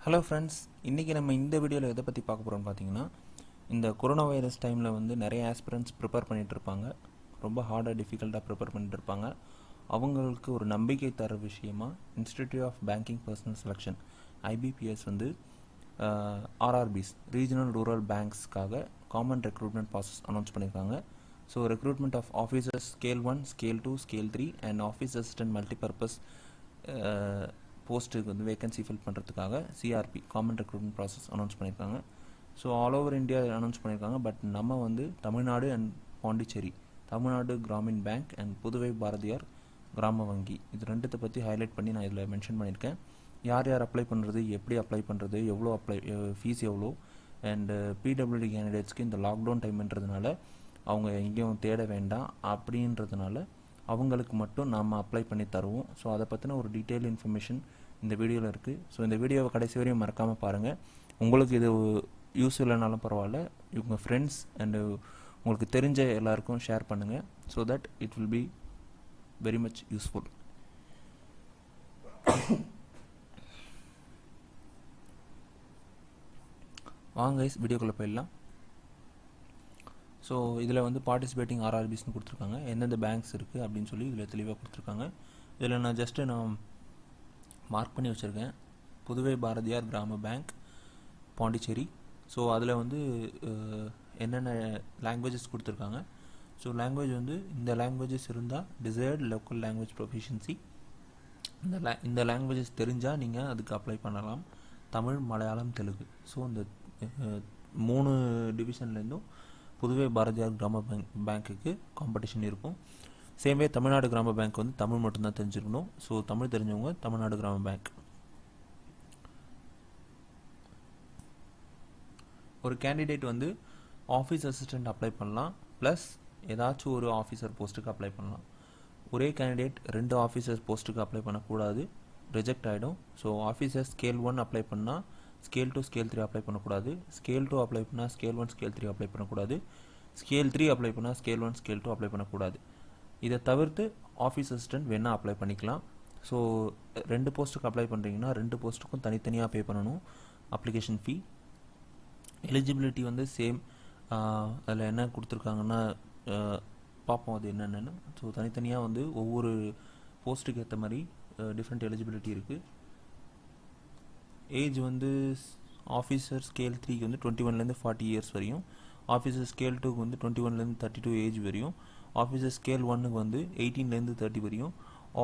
Hello friends, இன்றைக்கி நம்ம இந்த வீடியோவில் எதை பற்றி பார்க்க போகிறோம்னு பார்த்தீங்கன்னா, இந்த கொரோனா வைரஸ் டைமில் வந்து நிறைய ஆஸ்பிரண்ட்ஸ் ப்ரிப்பேர் பண்ணிகிட்டு இருப்பாங்க. ரொம்ப ஹார்டாக டிஃபிகல்ட்டாக ப்ரிப்பேர் பண்ணிட்டு இருப்பாங்க. அவங்களுக்கு ஒரு நம்பிக்கை தர விஷயமா institute of banking personnel selection IBPS வந்து ஆர்ஆர்பிஸ் ரீஜனல் ரூரல் பேங்க்ஸ்க்காக காமன் ரெக்ரூட்மெண்ட் ப்ராசஸ் அனௌன்ஸ் பண்ணியிருக்காங்க. So recruitment of officers scale 1, scale 2, scale 3 and office assistant multipurpose போஸ்ட்டுக்கு வந்து வேகன்சி ஃபில் பண்ணுறதுக்காக CRP common recruitment process announce பண்ணியிருக்காங்க. So all over India announce பண்ணியிருக்காங்க. But நம்ம வந்து Tamil Nadu and Pondicherry, Tamil Nadu Gramin bank and Puduvai Bharathiar Grama Vangi, இது ரெண்டுத்தை பற்றி ஹைலைட் பண்ணி நான் இதில் மென்ஷன் பண்ணியிருக்கேன். யார் யார் அப்ளை பண்ணுறது, எப்படி அப்ளை பண்ணுறது, எவ்வளோ ஃபீஸ் எவ்வளோ, அண்டு பிடபிள்யூடி கேண்டிடேட்ஸ்க்கு இந்த லாக்டவுன் டைம்ன்றதுனால அவங்க எங்கேயும் தேட வேண்டாம் அப்படின்றதுனால அவங்களுக்கு மட்டும் நாம் அப்ளை பண்ணி தருவோம். ஸோ அதை பற்றின ஒரு டீட்டெயில் இன்ஃபர்மேஷன் இந்த வீடியோவில் இருக்குது. ஸோ இந்த வீடியோவை கடைசி வரையும் மறக்காமல் பாருங்கள். உங்களுக்கு இது யூஸ் இல்லைனாலும் பரவாயில்ல, உங்கள் ஃப்ரெண்ட்ஸ் அண்டு உங்களுக்கு தெரிஞ்ச எல்லாருக்கும் ஷேர் பண்ணுங்கள். So that it will be very much useful. வாங்க கைஸ், வீடியோக்குள்ளே போயிடலாம். ஸோ இதில் வந்து பார்ட்டிசிபேட்டிங் ஆர்ஆர்பிஸ்னு கொடுத்துருக்காங்க, எந்தெந்த பேங்க்ஸ் இருக்குது அப்படின்னு சொல்லி இதில் தெளிவாக கொடுத்துருக்காங்க. இதில் நான் ஜஸ்ட்டு நான் மார்க் பண்ணி வச்சுருக்கேன், புதுவை பாரதியார் கிராம பேங்க் பாண்டிச்சேரி. ஸோ அதில் வந்து என்னென்ன லாங்குவேஜஸ் கொடுத்துருக்காங்க. ஸோ லாங்குவேஜ் வந்து இந்த லாங்குவேஜஸ் இருந்தால் டிசைர்டு லோக்கல் லாங்குவேஜ் ப்ரொஃபிஷியன்சி, இந்த லாங்குவேஜஸ் தெரிஞ்சால் நீங்கள் அதுக்கு அப்ளை பண்ணலாம். தமிழ், மலையாளம், தெலுங்கு. ஸோ இந்த 3 டிவிஷன்லேருந்தும் புதுவை பாரதியார் கிராம பேங்க்குக்கு காம்படிஷன் இருக்கும். சேம்வே தமிழ்நாடு கிராம பேங்க் வந்து தமிழ் மட்டும்தான் தெரிஞ்சிருக்கணும். ஸோ தமிழ் தெரிஞ்சவங்க தமிழ்நாடு கிராம பேங்க். ஒரு கேண்டிடேட் வந்து ஆஃபீஸ் அசிஸ்டண்ட் அப்ளை பண்ணலாம், ப்ளஸ் ஏதாச்சும் ஒரு ஆஃபீஸர் போஸ்ட்டுக்கு அப்ளை பண்ணலாம். ஒரே கேண்டிடேட் 2 ஆஃபீஸர் போஸ்ட்டுக்கு அப்ளை பண்ணக்கூடாது, ரிஜெக்ட் ஆகிடும். ஸோ ஆஃபீஸர் ஸ்கேல் 1 அப்ளை பண்ணால் ஸ்கேல் 2, ஸ்கேல் 3 அப்ளை பண்ணக்கூடாது. ஸ்கேல் 2 அப்ளை பண்ணால் ஸ்கேல் 1, ஸ்கேல் 3 அப்ளை பண்ணக்கூடாது. ஸ்கேல் 3 அப்ளை பண்ணால் ஸ்கேல் 1, ஸ்கேல் 2 அப்ளை பண்ணக்கூடாது. இதை தவிர்த்து ஆஃபீஸ் அசிஸ்டன்ட் வேணால் அப்ளை பண்ணிக்கலாம். ஸோ 2 போஸ்ட்டுக்கு அப்ளை பண்ணுறீங்கன்னா 2 போஸ்ட்டுக்கும் தனித்தனியாக பே பண்ணணும் அப்ளிகேஷன் ஃபீ. எலிஜிபிலிட்டி வந்து சேம். அதில் என்ன கொடுத்துருக்காங்கன்னா பார்ப்போம் அது என்னென்னு. ஸோ தனித்தனியாக வந்து ஒவ்வொரு போஸ்ட்டுக்கு ஏற்ற மாதிரி டிஃப்ரெண்ட் எலிஜிபிலிட்டி இருக்குது. ஏஜ் வந்து ஆஃபீஸர் ஸ்கேல் 3க்கு வந்து 21லேருந்து 40 இயர்ஸ் வரையும், ஆஃபீஸர் ஸ்கேல் 2க்கு வந்து 21லேருந்து 32 ஏஜ் வரையும், ஆஃபீஸர் ஸ்கேல் 1க்கு வந்து 18லேருந்து 30 வரையும்,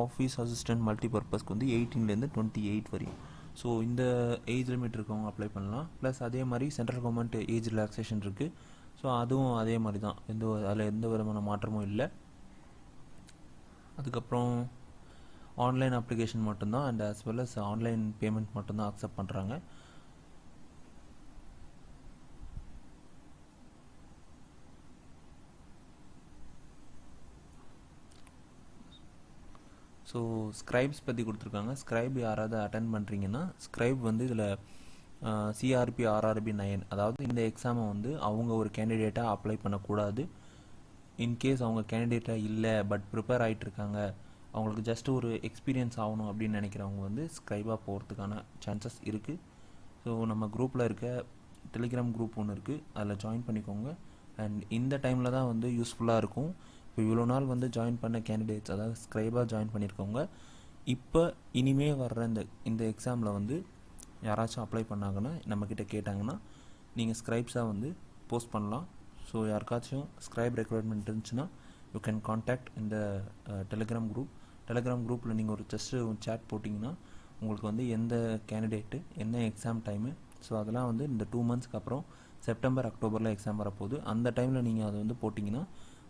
ஆஃபீஸ் அசிஸ்டன்ட் மல்டிபர்பஸ்க்கு வந்து 18லேருந்து 28 வரையும். ஸோ இந்த ஏஜ் லிமிட் இருக்கவங்க அப்ளை பண்ணலாம். ப்ளஸ் அதே மாதிரி சென்ட்ரல் கவர்மெண்ட் ஏஜ் ரிலாக்ஸேஷன் இருக்குது. ஸோ அதுவும் அதே மாதிரி தான், அதில் எந்த விதமான மாற்றமும் இல்லை. அதுக்கப்புறம் ஆன்லைன் அப்ளிகேஷன் மட்டும்தான் and as well as online payment மட்டும்தான் அக்செப்ட் பண்ணுறாங்க. ஸோ ஸ்க்ரைப்ஸ் பற்றி கொடுத்துருக்காங்க. ஸ்க்ரைப் யாராவது அட்டென்ட் பண்ணுறீங்கன்னா ஸ்க்ரைப் வந்து இதில் சிஆர்பி ஆர்ஆர்பி 9, அதாவது இந்த எக்ஸாமை வந்து அவங்க ஒரு கேண்டிடேட்டாக அப்ளை பண்ணக்கூடாது. இன்கேஸ் அவங்க கேண்டிடேட்டாக இல்லை பட் ப்ரிப்பேர் ஆகிட்டுருக்காங்க, அவங்களுக்கு ஜஸ்ட் ஒரு எக்ஸ்பீரியன்ஸ் ஆகணும் அப்படின்னு நினைக்கிறவங்க வந்து ஸ்க்ரைபாக போகிறதுக்கான சான்சஸ் இருக்குது. ஸோ நம்ம குரூப்பில் இருக்க டெலிகிராம் குரூப் ஒன்று இருக்குது, அதில் ஜாயின் பண்ணிக்கோங்க. அண்ட் இந்த டைமில் தான் வந்து யூஸ்ஃபுல்லாக இருக்கும். இப்போ இவ்வளோ நாள் வந்து ஜாயின் பண்ண கேண்டிடேட்ஸ், அதாவது ஸ்க்ரைபாக ஜாயின் பண்ணியிருக்கவங்க, இப்போ இனிமே வர்ற இந்த எக்ஸாமில் வந்து யாராச்சும் அப்ளை பண்ணாங்கன்னா நம்மக்கிட்ட கேட்டாங்கன்னா நீங்கள் ஸ்க்ரைப்ஸாக வந்து போஸ்ட் பண்ணலாம். ஸோ யாருக்காச்சும் ஸ்க்ரைப் ரெக்வயர்மெண்ட் இருந்துச்சுன்னா யூ கேன் கான்டாக்ட் இந்த டெலிகிராம் குரூப்பில் நீங்கள் ஒரு ஜஸ்ட்டு சேட் போட்டிங்கன்னா உங்களுக்கு வந்து எந்த கேண்டிடேட்டு, என்ன எக்ஸாம் டைமு, ஸோ அதெல்லாம் வந்து இந்த 2 மந்த்ஸ்க்கு அப்புறம் செப்டம்பர், அக்டோபரில் எக்ஸாம் வரப்போகுது. அந்த டைமில் நீங்கள் அதை வந்து போட்டிங்கன்னா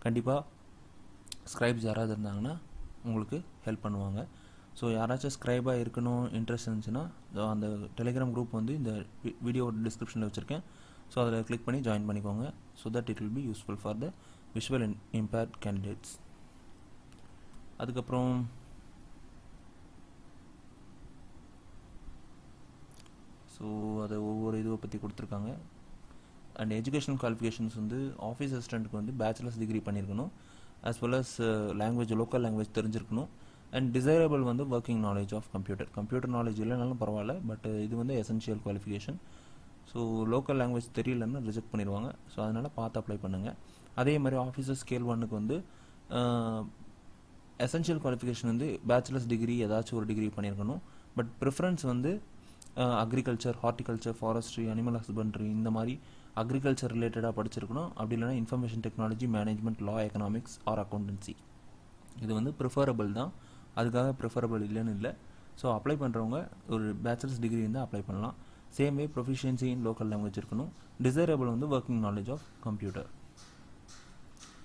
கண்டிப்பாக ஸ்க்ரைப்ஸ் யாராவது இருந்தாங்கன்னா உங்களுக்கு ஹெல்ப் பண்ணுவாங்க. ஸோ யாராச்சும் ஸ்க்ரைபாக இருக்கணும் இன்ட்ரெஸ்ட் இருந்துச்சுன்னா அந்த டெலிகிராம் குரூப் வந்து இந்த வீடியோ டிஸ்கிரிப்ஷனில் வச்சுருக்கேன். ஸோ அதில் கிளிக் பண்ணி ஜாயின் பண்ணிக்கோங்க. So that it will be useful for the visual impaired candidates. அதுக்கப்புறம் ஸோ அதை ஒவ்வொரு இதுவை பற்றி கொடுத்துருக்காங்க. அண்ட் எஜுகேஷனல் குவாலிஃபிகேஷன்ஸ் வந்து ஆஃபீஸ் அசிஸ்டண்ட்டுக்கு வந்து பேச்சுலர்ஸ் டிகிரி பண்ணியிருக்கணும், as well as language, local language தெரிஞ்சிருக்கணும். அண்ட் டிசைரபிள் வந்து working knowledge of computer knowledge இல்லைனாலும் பரவாயில்ல, பட் இது வந்து essential qualification. So local language தெரியலன்னா ரிஜெக்ட் பண்ணிடுவாங்க. ஸோ அதனால் பார்த்து அப்ளை பண்ணுங்கள். அதே மாதிரி ஆஃபீஸர் ஸ்கேல் 1க்கு வந்து எசென்ஷியல் குவாலிஃபிகேஷன் வந்து பேச்சுலர்ஸ் டிகிரி ஏதாச்சும் ஒரு டிகிரி பண்ணியிருக்கணும். பட் ப்ரிஃபரன்ஸ் வந்து agriculture, horticulture, forestry, animal husbandry இந்த மாதிரி அக்ரிகல்ச்சர் ரிலேட்டடாக படிச்சிருக்கணும். அப்படி இல்லைனா இன்ஃபர்மேஷன் டெக்னாலஜி, மேனேஜ்மெண்ட், லா, எக்கனாமிக்ஸ் ஆர் அக்கௌண்டன்சி. இது வந்து ப்ரிஃபரபிள் தான், அதுக்காக ப்ரிஃபரபிள் இல்லைன்னு இல்லை. ஸோ அப்ளை பண்ணுறவங்க ஒரு பேச்சுலர்ஸ் டிகிரி இருந்தால் அப்ளை பண்ணலாம். சேம் வே ப்ரொஃபிஷியன்சி இன் லோக்கல் லாங்குவேஜ் இருக்கணும். டிசைரபிள் வந்து ஒர்க்கிங் நாலேஜ் ஆஃப் கம்ப்யூட்டர்.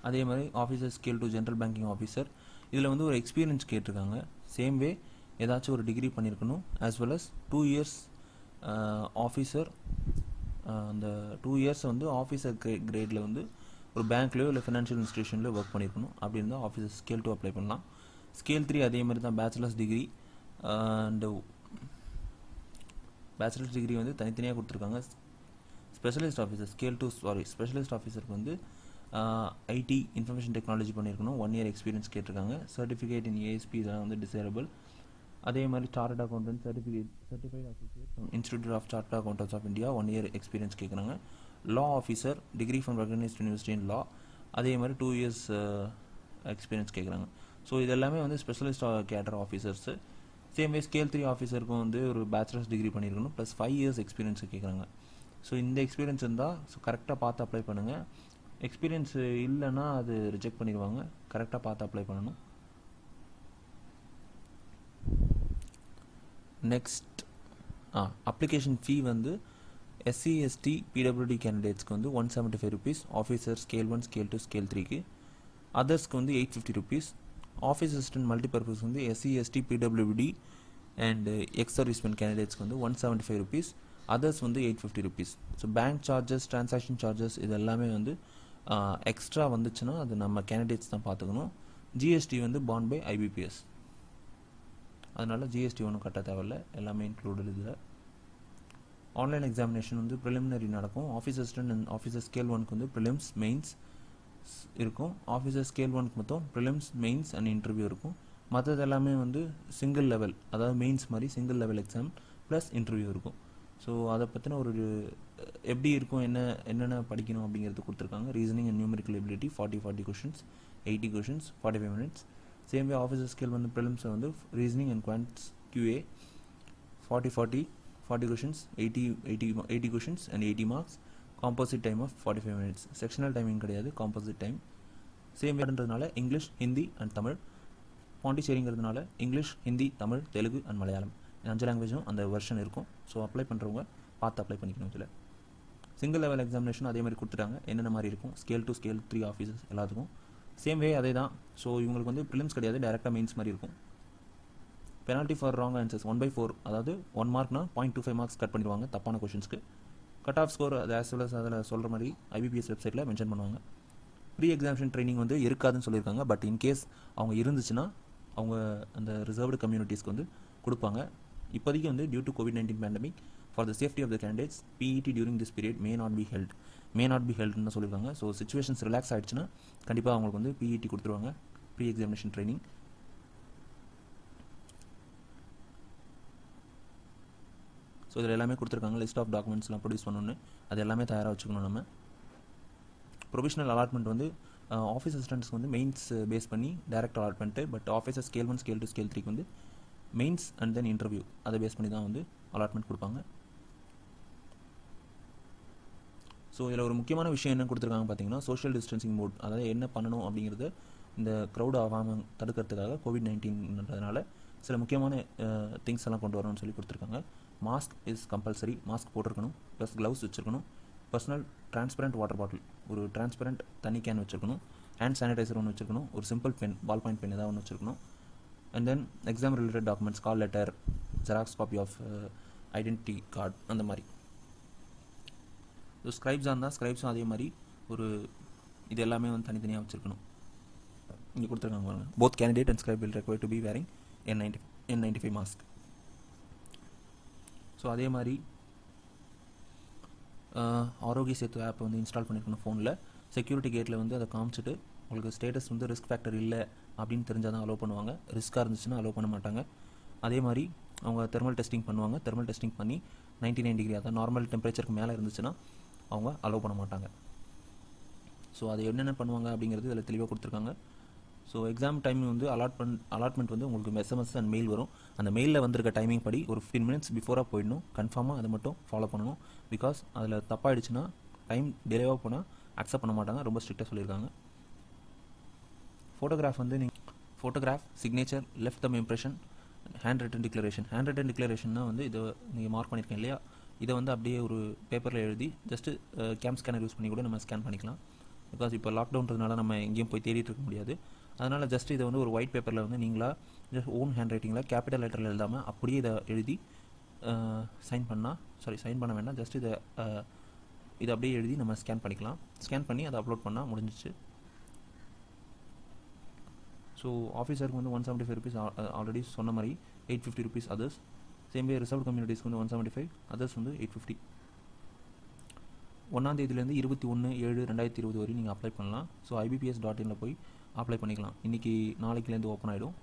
அதே மாதிரி officer scale 2 general banking officer, இதில் வந்து ஒரு எக்ஸ்பீரியன்ஸ் கேட்டிருக்காங்க. சேம் வே ஏதாச்சும் ஒரு டிகிரி பண்ணியிருக்கணும். As well as 2 years officer, அந்த 2 இயர்ஸ் வந்து ஆஃபீஸர் கிரேடில் வந்து ஒரு பேங்க்லேயோ இல்லை ஃபினான்ஷியல் இன்ஸ்டியூஷன்லேயோ ஒர்க் பண்ணியிருக்கணும். அப்படி இருந்தால் ஆஃபீஸர் ஸ்கேல் 2 அப்ளை பண்ணலாம். ஸ்கேல் 3 அதே மாதிரி தான், bachelors degree. And bachelors degree வந்து தனித்தனியாக கொடுத்துருக்காங்க. ஸ்பெஷலிஸ்ட் ஆஃபீஸர் ஸ்பெஷலிஸ்ட் ஆஃபீஸருக்கு வந்து ஐடி, இன்ஃபர்மேஷன் டெக்னாலஜி பண்ணியிருக்கணும். 1 இயர் எக்ஸ்பீரியன்ஸ் கேட்டிருக்காங்க. சர்டிஃபிகேட் இன் ஏஎஸ்பி இதெல்லாம் வந்து டிசைரபிள். அதே மாதிரி chartered accountant certified associate institute of chartered accountants of India 1 year experience கேட்குறாங்க. Law officer, degree from recognised university in law, அதே மாதிரி 2 இயர்ஸ் எக்ஸ்பீரியன்ஸ் கேட்குறாங்க. ஸோ இது எல்லாமே வந்து specialist cater officers. Same way scale 3 ஆஃபீஸருக்கும் வந்து ஒரு பேச்சுலர்ஸ் டிகிரி பண்ணியிருக்கணும், ப்ளஸ் 5 இயர்ஸ் எக்ஸ்பீரியன்ஸ் கேட்குறாங்க. ஸோ இந்த எக்ஸ்பீரியன்ஸ் இருந்தால் கரெக்டாக பார்த்து அப்ளை பண்ணுங்கள். எக்ஸ்பீரியன்ஸ் இல்லைன்னா அது ரிஜெக்ட் பண்ணிடுவாங்க. கரெக்டாக பார்த்து அப்ளை பண்ணணும். நெக்ஸ்ட் அப்ளிகேஷன் ஃபீ வந்து எஸ்சி, எஸ்டி, பிடபிள்யூடி கேண்டிடேட்ஸ்க்கு வந்து 175 rupees. Officer scale 1, scale 2, scale 3க்கு. அதர்ஸ்க்கு வந்து 850 ருபீஸ். ஆஃபீஸ் அசிஸ்டன்ட் மல்டிபர்பஸ் வந்து SC, ST, PWD and ex servicemen கேண்டிடேட்ஸ்க்கு வந்து 175 ருபீஸ். அதர்ஸ் வந்து 850 rupees. So bank charges, transaction charges இது எல்லாமே வந்து எக்ஸ்ட்ரா வந்துச்சுன்னா அது நம்ம கேண்டிடேட்ஸ் தான் பார்த்துக்கணும். ஜிஎஸ்டி வந்து பாண்ட் பை ஐபிபிஎஸ், அதனால் ஜிஎஸ்டி ஒன்றும் கட்ட தேவையில்ல, எல்லாமே இன்க்ளூடட் இதில். ஆன்லைன் எக்ஸாமினேஷன் வந்து ப்ரிலிமினரி நடக்கும். Office assistant and officer scale 1க்கு வந்து ப்ரிலிம்ஸ், மெயின்ஸ் இருக்கும். ஆஃபீஸர் ஸ்கேல் 1க்கு மொத்தம் ப்ரிலிம்ஸ், மெயின்ஸ் அண்ட் இன்டர்வியூ இருக்கும். மற்றது எல்லாமே வந்து சிங்கிள் லெவல், அதாவது மெயின்ஸ் மாதிரி single level exam plus interview இருக்கும். ஸோ அதை பற்றின ஒரு எப்படி இருக்கும், என்னென்ன படிக்கணும் அப்படிங்கிறது கொடுத்துருக்காங்க. Reasoning and numerical ability 40 questions, 80 questions, 45 minutes. Same way officer scale வந்து ப்ரிலிம்ஸை வந்து reasoning and quants QA 40 questions, 80 questions and 80 marks. Composite time of 45 minutes. Sectional timing கிடையாது, காம்போசிட் டைம். சேம் வேர்ன்றதுனால English, Hindi and Tamil. பாண்டிச்சேரிங்கிறதுனால English, Hindi, Tamil, Telugu and Malayalam 5 லாங்குவேஜும் அந்த version இருக்கும். So apply பண்ணுறவங்க பார்த்து apply பண்ணிக்கணும். இதில் சிங்கிள் லெவல் எக்ஸாமினேஷன் அதே மாதிரி கொடுத்துட்டாங்க. என்னென்ன மாதிரி இருக்கும் ஸ்கேல் 2, ஸ்கேல் 3 ஆஃபீஸர்ஸ் எல்லாத்துக்கும் சேம் வே அதே தான். ஸோ இவங்களுக்கு வந்து ப்ரிலிம்ஸ் கிடையாது, டேரெக்டாக மெயின்ஸ் மாதிரி இருக்கும். பெனால்ட்டி ஃபார் ராங் ஆன்சர்ஸ் 1/4, அதாவது 1 மார்க்னா 0.25 மார்க்ஸ் கட் பண்ணிடுவாங்க தப்பான கொஷின்ஸ்க்கு. கட் ஆஃப் ஸ்கோர் அது ஆஸ் வெல் அஸ் அதில் சொல்கிற மாதிரி ஐபிபிஎஸ் வெப்சைட்டில் மென்ஷன் பண்ணுவாங்க. ப்ரீ எக்ஸாமினேஷன் ட்ரைனிங் வந்து இருக்காதுன்னு சொல்லியிருக்காங்க. பட் இன்கேஸ் அவங்க இருந்துச்சுன்னா அவங்க அந்த ரிசர்வ்டு கம்யூனிட்டிஸ்க்கு வந்து கொடுப்பாங்க. இப்போதைக்கு வந்து due to COVID-19 pandemic for the safety of the candidates PET during this period may not be ஹெல்ட்னு சொல்லியிருக்காங்க. ஸோ சிச்சுவேஷன்ஸ் ரிலாக்ஸ் ஆகிடுச்சுன்னா கண்டிப்பாக அவங்களுக்கு வந்து பிஇடி கொடுத்துருவாங்க, ப்ரீ எக்ஸாமினேஷன் ட்ரைனிங். ஸோ இதில் எல்லாமே கொடுத்துருக்காங்க. லிஸ்ட் ஆஃப் டாக்குமெண்ட்ஸ்லாம் ப்ரொடியூஸ் பண்ணணுன்னு அது எல்லாமே தயாராக வச்சுக்கணும். நம்ம ப்ரொவிஷனல் அலாட்மெண்ட் வந்து ஆஃபீஸ் அசிஸ்டன்ட்ஸ்க்கு வந்து மெயின்ஸ் பேஸ் பண்ணி direct allotment. But officer scale 1, scale 2, scale 3க்கு வந்து மெயின்ஸ் அண்ட் தென் இன்டர்வியூ அதை பேஸ் பண்ணி தான் வந்து அலாட்மெண்ட் கொடுப்பாங்க. ஸோ இதில் ஒரு முக்கியமான விஷயம் என்ன கொடுத்துருக்காங்க பார்த்தீங்கன்னா, சோஷியல் டிஸ்டன்சிங் மோட், அதாவது என்ன பண்ணணும் அப்படிங்கிறது இந்த க்ரௌட் ஆகாமல் தடுக்கிறதுக்காக COVID-19ன்றதுனால சில முக்கியமான திங்ஸ் எல்லாம் கொண்டு வரணும்னு சொல்லி கொடுத்துருக்காங்க. மாஸ்க் இஸ் கம்பல்சரி, மாஸ்க் போட்டிருக்கணும், ப்ளஸ் க்ளவுஸ் வச்சுருக்கணும். பர்சனல் டிரான்ஸ்பரண்ட் வாட்டர் பாட்டில், ஒரு டிரான்ஸ்பரண்ட் தண்ணி கேன் வச்சுருக்கணும். ஹேண்ட் சானிடைசர் ஒன்று வச்சுருக்கணும். ஒரு simple pen, ball point pen ஏதாவது ஒன்று வச்சுருக்கணும். And then exam related documents, call letter, xerox copy of identity card அந்த மாதிரி. ஸோ ஸ்க்ரைப்ஸாக இருந்தால் ஸ்க்ரைப்ஸும் அதே மாதிரி ஒரு இது எல்லாமே வந்து தனித்தனியாக வச்சுருக்கணும். இங்கே கொடுத்துருக்காங்க பாருங்கள். Both candidate and scribe will require to be wearing N95 mask. So அதே மாதிரி ஆரோக்கிய சேத்து ஆப் வந்து இன்ஸ்டால் பண்ணியிருக்கணும் ஃபோனில். செக்யூரிட்டி கேட்டில் வந்து அதை காமிச்சிட்டு உங்களுக்கு ஸ்டேட்டஸ் வந்து ரிஸ்க் ஃபேக்டர் இல்லை அப்படின்னு தெரிஞ்சால் தான் அலோவ் பண்ணுவாங்க. ரிஸ்க்காக இருந்துச்சுன்னா அலோவ் பண்ண மாட்டாங்க. அதே மாதிரி அவங்க தெர்மல் டெஸ்டிங் பண்ணுவாங்க. தெர்மல் டெஸ்டிங் பண்ணி 99 டிகிரி அதாவது நார்மல் டெம்பரேச்சருக்கு மேலே இருந்துச்சுன்னா அவங்க அலோவ் பண்ண மாட்டாங்க. ஸோ அது என்னென்ன பண்ணுவாங்க அப்படிங்கிறது இதில் தெளிவாக கொடுத்துருக்காங்க. ஸோ எக்ஸாம் டைமிங் வந்து அலாட்மெண்ட் வந்து உங்களுக்கு எஸ்எம்எஸ் அண்ட் மெயில் வரும். அந்த மெயிலில் வந்திருக்க டைமிங் படி ஒரு 15 மினிட்ஸ் பிஃபோராக போயிடணும். கன்ஃபார்மாக அதை மட்டும் ஃபாலோ பண்ணணும். பிகாஸ் அதில் தப்பாயிடுச்சுன்னா டைம் டிலேவாக போனால் அக்செப்ட் பண்ண மாட்டாங்க. ரொம்ப ஸ்ட்ரிக்டாக சொல்லியிருக்காங்க. ஃபோட்டோகிராஃப் வந்து photograph, signature, left thumb impression, hand written டிக்ளரேஷன்னா வந்து இதை நீங்கள் மார்க் பண்ணியிருக்கேன் இல்லையா, இதை வந்து அப்படியே ஒரு பேப்பரில் எழுதி ஜஸ்ட்டு கேம் ஸ்கேனர் யூஸ் பண்ணி கூட நம்ம ஸ்கேன் பண்ணிக்கலாம். பிகாஸ் இப்போ லாக்டவுன்றதுனால நம்ம எங்கேயும் போய் தேடிட்டு இருக்க முடியாது. அதனால் ஜஸ்ட் இதை வந்து ஒரு ஒயிட் பேப்பரில் வந்து நீங்களாக ஜஸ்ட் ஓன் ஹேண்ட் ரைட்டிங்கில் கேபிட்டல் லெட்டரில் எழுதாமல் அப்படியே இதை எழுதி சைன் பண்ண வேண்டாம். ஜஸ்ட் இதை அப்படியே எழுதி நம்ம ஸ்கேன் பண்ணிக்கலாம். ஸ்கேன் பண்ணி அதை அப்லோட் பண்ணால் முடிஞ்சிச்சு. ஸோ ஆஃபீஸருக்கு வந்து 175 ருபீஸ் ஆல்ரெடி சொன்ன மாதிரி 850 rupees others. Same way reserve கம்யூனிட்டிஸ்க்கு வந்து 175, அதர்ஸ் வந்து 850. 1ஆம் தேதியிலேருந்து 21/7/2020 வரையும் நீங்கள் அப்ளை பண்ணலாம். ஸோ IBPS.in போய் அப்ளை பண்ணிக்கலாம். இன்றைக்கி நாளைக்குலேருந்து ஓப்பன் ஆகிடும்.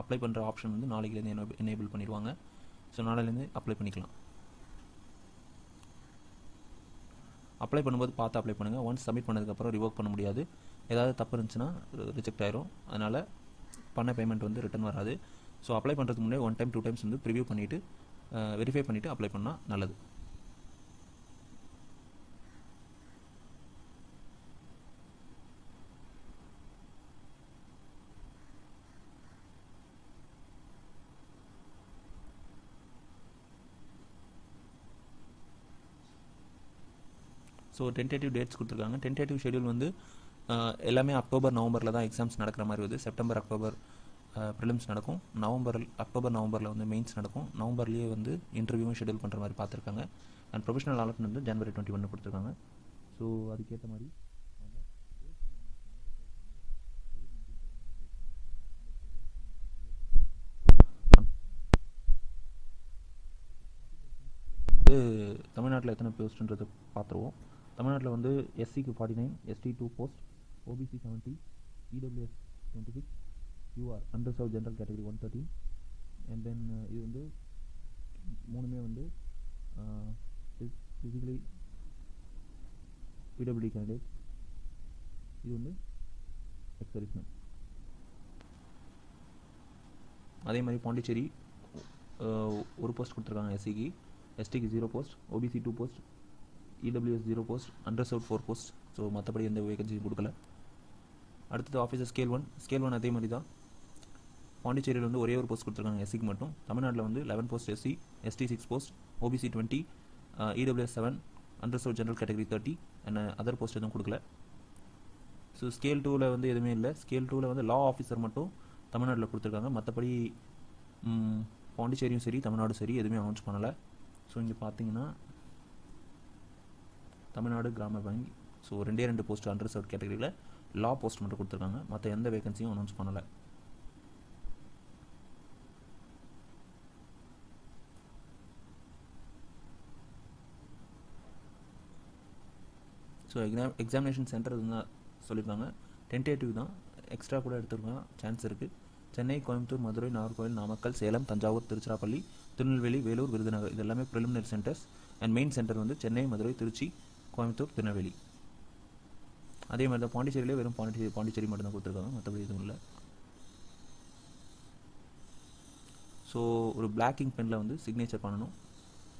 அப்ளை பண்ணுற ஆப்ஷன் வந்து நாளைக்குலேருந்து எனேபிள் பண்ணிடுவாங்க. ஸோ நாளையிலேருந்து அப்ளை பண்ணிக்கலாம். அப்ளை பண்ணும்போது பார்த்து அப்ளை பண்ணுங்கள். ஒன்ஸ் சப்மிட் பண்ணதுக்கப்புறம் ரிவோக் பண்ண முடியாது. ஏதாவது தப்பு இருந்துச்சுன்னா ரிஜெக்ட் ஆயிரும். அதனால் பண்ண பேமெண்ட் வந்து ரிட்டன் வராது. ஸோ அப்ளை பண்ணுறதுக்கு முன்னாடி 1 டைம் 2 டைம்ஸ் வந்து ப்ரிவியூ பண்ணிவிட்டு வெரிஃபை பண்ணிவிட்டு அப்ளை பண்ணால் நல்லது. ஸோ டென்டேட்டிவ் டேட்ஸ் கொடுத்துருக்காங்க. டென்டேட்டிவ் ஷெடியூல் வந்து எல்லாமே அக்டோபர் நவம்பரில் தான் எக்ஸாம்ஸ் நடக்கிற மாதிரி வருது. செப்டம்பர் அக்டோபர் ப்ரிலிம்ஸ் நடக்கும். அக்டோபர் நவம்பரில் வந்து மெயின்ஸ் நடக்கும். நவம்பர்லேயே வந்து இன்டர்வியூவும் ஷெடியூல் பண்ணுற மாதிரி பார்த்துருக்காங்க. அண்ட் ப்ரொஃபஷனல் அலாட்மெண்ட் வந்து ஜனவரி 21 கொடுத்துருக்காங்க. ஸோ அதுக்கேற்ற மாதிரி தமிழ்நாட்டில் எத்தனை போஸ்ட்ன்றது பார்த்துருவோம். தமிழ்நாட்டில் வந்து SCக்கு 49, ST 2 post, OBC 70, EWS 26, UR underserved general category 113. And then இது வந்து மூணுமே வந்து ஃபிசிக்கலி PWD கேண்டிடேட். இது வந்து எக்ஸர்விஸ்மென். அதே மாதிரி பாண்டிச்சேரி ஒரு போஸ்ட் கொடுத்துருக்காங்க. SCக்கு, STக்கு 0 post, OBC 2 post, EWS 0 post, underserved 4 post. So மற்றபடி எந்த வேகன்சியும் கொடுக்கல. அடுத்தது ஆஃபீஸர் ஸ்கேல் 1 அதே மாதிரி தான். பாண்டிச்சேரியில் வந்து ஒரே ஒரு போஸ்ட் கொடுத்துருக்காங்க SCக்கு மட்டும். தமிழ்நாட்டில் வந்து 11 post SC, ST 6 post, OBC 20, EWS 7, underserved general category 30 and other post எதுவும் கொடுக்கல. ஸோ ஸ்கேல் 2ல் வந்து எதுவுமே இல்லை. ஸ்கேல் 2ல் வந்து லா ஆஃபீஸர் மட்டும் தமிழ்நாட்டில் கொடுத்துருக்காங்க. மற்றபடி பாண்டிச்சேரியும் சரி தமிழ்நாடும் சரி எதுவுமே அனௌன்ஸ் பண்ணலை. ஸோ இங்கே பார்த்தீங்கன்னா தமிழ்நாடு கிராம வங்கி, ஸோ 2 போஸ்ட் அண்டர்சர்வ் கேட்டகரியில் லா போஸ்ட் மட்டும் கொடுத்துருக்காங்க. மற்ற எந்த வேகன்சியும் அனௌன்ஸ் பண்ணலை. ஸோ எக்ஸாமினேஷன் சென்டர் தான் சொல்லியிருக்காங்க. டென்டேட்டிவ் தான், எக்ஸ்ட்ரா கூட எடுத்துருக்கலாம், சான்ஸ் இருக்குது. சென்னை, கோயம்புத்தூர், மதுரை, நாகர்கோவில், நாமக்கல், சேலம், தஞ்சாவூர், திருச்சிராப்பள்ளி, திருநெல்வேலி, வேலூர், விருதுநகர் இது எல்லாமே preliminary centres. And main centre வந்து சென்னை, மதுரை, திருச்சி, கோயம்புத்தூர், திருநெல்வேலி. அதே மாதிரி தான் பாண்டிச்சேரியிலே வெறும் பாண்டிச்சேரி மட்டும்தான் கொடுத்துருக்காங்க, மற்றபடி எதுவும் இல்லை. ஸோ ஒரு பிளாக் இங்க் பெனில் வந்து சிக்னேச்சர் பண்ணணும்.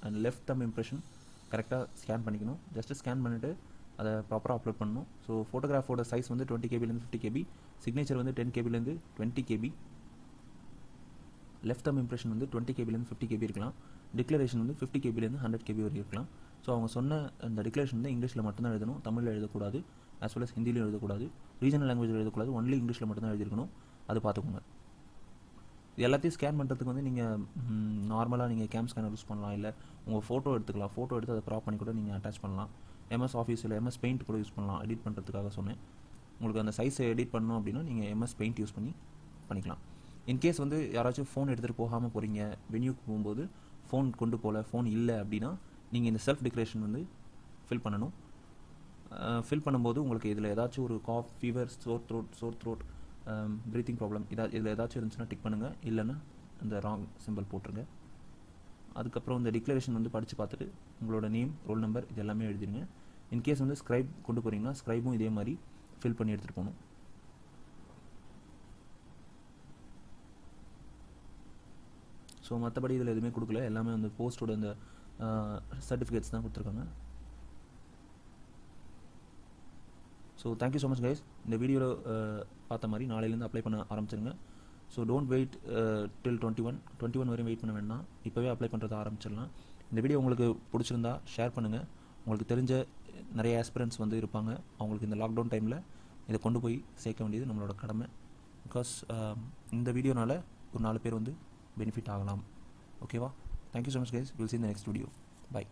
அண்ட் லெஃப்ட் தம் இம்ப்ரெஷன் கரெக்டாக ஸ்கேன் பண்ணிக்கணும். ஜஸ்ட்டு ஸ்கேன் பண்ணிவிட்டு அதை ப்ராப்பராக அப்லோட் பண்ணணும். ஸோ ஃபோட்டோகிராஃபோட சைஸ் வந்து 20 KBலேருந்து 50 KB, சிக்னேச்சர் வந்து 10 KBலேருந்து 20 KB, லெஃப்ட் தம் இம்ப்ரெஷன் வந்து 20 KBலேருந்து 50 KB இருக்கலாம். டிக்ளரேஷன் வந்து 50 KBலேருந்து 100 KB வரைக்கும் இருக்கலாம். ஸோ அவங்க சொன்ன அந்த டிக்ளரேஷன் வந்து இங்கிலீஷில் மட்டும்தான் எழுதணும், தமிழில் எழுதக்கூடாது. ஆஸ் வெல் அஸ் ஹிந்திலையும் எழுதக்கூடாது, ரீஜனல் லாங்குவேஜில் எழுதக்கூடாது, ஒன்லி இங்கிலீஷில் மட்டும்தான் எழுதிருக்கணும். அது பார்த்துக்கோங்க. இது எல்லாத்தையும் ஸ்கேன் பண்ணுறதுக்கு வந்து நீங்கள் நார்மலாக நீங்கள் கேம் ஸ்கேனர் யூஸ் பண்ணலாம், இல்லை உங்கள் ஃபோட்டோ எடுத்துக்கலாம். ஃபோட்டோ எடுத்து அதை க்ராப் பண்ணி கூட நீங்கள் அட்டாச் பண்ணலாம். MS ஆஃபீஸ் இல்லை MS பெயிண்ட் கூட யூஸ் பண்ணலாம். எடிட் பண்ணுறதுக்காக சொன்னேன். உங்களுக்கு அந்த சைஸை எடிட் பண்ணணும் அப்படின்னா நீங்கள் MS பெயிண்ட் யூஸ் பண்ணிக்கலாம். இன்கேஸ் வந்து யாராச்சும் ஃபோன் எடுத்துகிட்டு போகாமல் போகிறீங்க, வென்யூக்கு போகும்போது ஃபோன் கொண்டு போகல, ஃபோன் இல்லை அப்படின்னா நீங்கள் இந்த செல்ஃப் டிக்ளரேஷன் வந்து ஃபில் பண்ணணும். ஃபில் பண்ணும்போது உங்களுக்கு இதில் ஏதாச்சும் ஒரு cough, fever, sore throat breathing problem இதில் ஏதாச்சும் இருந்துச்சுன்னா டிக் பண்ணுங்கள், இல்லைன்னா இந்த ராங் சிம்பிள் போட்டுருங்க. அதுக்கப்புறம் இந்த டிக்ளரேஷன் வந்து படித்து பார்த்துட்டு உங்களோட நேம், ரோல் நம்பர் இது எல்லாமே எழுதிடுங்க. இன்கேஸ் வந்து ஸ்க்ரைப் கொண்டு போகிறீங்கன்னா ஸ்க்ரைபும் இதே மாதிரி ஃபில் பண்ணி எடுத்துகிட்டு போகணும். ஸோ மற்றபடி இதில் எதுவுமே கொடுக்கல, எல்லாமே வந்து போஸ்ட்டோட இந்த சர்டிஃபிகேட்ஸ் தான் கொடுத்துருக்காங்க. So thank you so much guys. இந்த வீடியோவில் பார்த்த மாதிரி நாளையிலேருந்து அப்ளை பண்ண ஆரம்பிச்சிருங்க. ஸோ டோன்ட் வெயிட் டில் 21 வரையும் வெயிட் பண்ண வேண்டாம், இப்போவே அப்ளை பண்ணுறது ஆரம்பிச்சிடலாம். இந்த வீடியோ உங்களுக்கு பிடிச்சிருந்தா ஷேர் பண்ணுங்கள். உங்களுக்கு தெரிஞ்ச நிறைய ஆஸ்பிரன்ட்ஸ் வந்து இருப்பாங்க, அவங்களுக்கு இந்த லாக்டவுன் டைமில் இதை கொண்டு போய் சேர்க்க வேண்டியது நம்மளோட கடமை. பிகாஸ் இந்த வீடியோனால் ஒரு 4 பேர் வந்து பெனிஃபிட் ஆகலாம். ஓகேவா? Thank you so much guys. Will see in the next video. Bye.